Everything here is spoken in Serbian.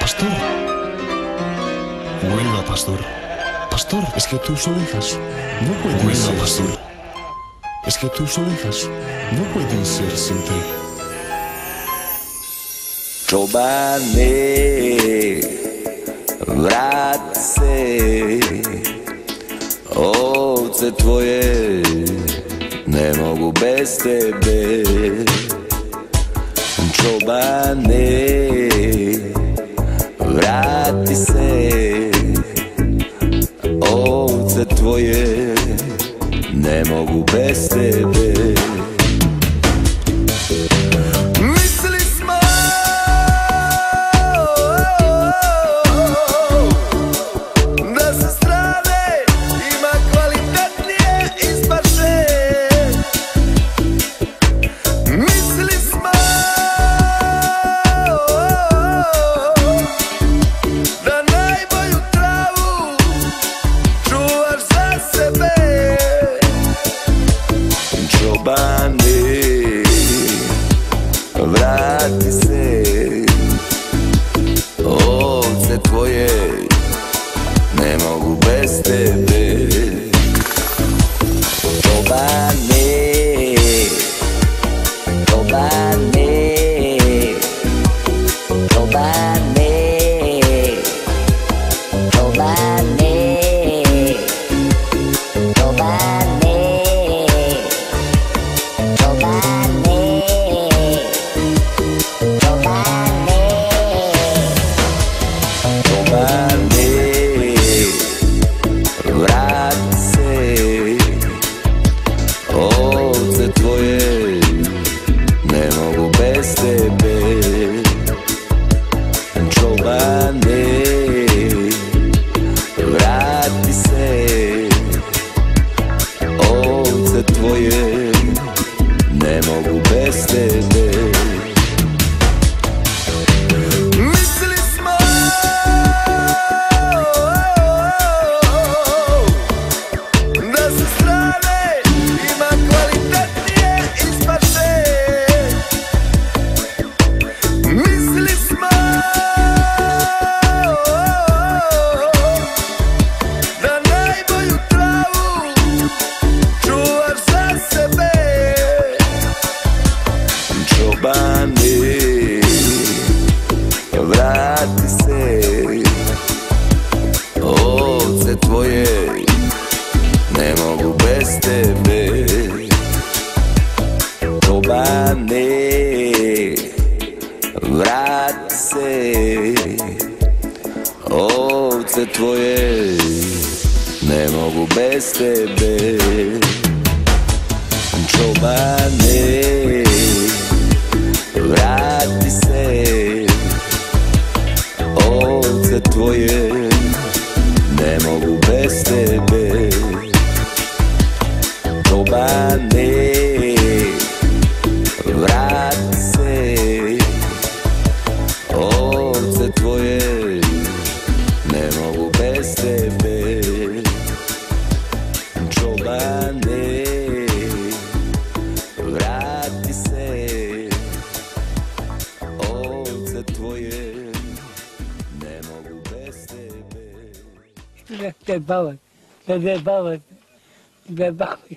Pastor. Vuelva, pastor. Pastor, es que tus ovejas no pueden ser, pastor. Es que tus ovejas no pueden ser sin ti. Čobane, vrati se, ovce tvoje ne mogu bez tebe. Čobane, vrati se, ovce tvoje ne mogu bez tebe. Čobane, vrati se, ovce tvoje ne mogu bez tebe. Čobane, čobane, čobane, čobane, čobane. Vrati se, ovce tvoje ne mogu bez tebe. Čobane, vrati se, ovce tvoje ne mogu bez tebe. Čobane, vrati se, ovce tvoje ne mogu bez tebe. Čobane, vrati se, ovce tvoje ne mogu bez tebe. Čobane, vrati se, ovce tvoje ne mogu bez tebe. Čobane, vrati se, ovce tvoje ne mogu bez tebe. Čobane, vrati se, ovce tvoje ne mogu bez tebe. Te bavati, te bavati, te bavati.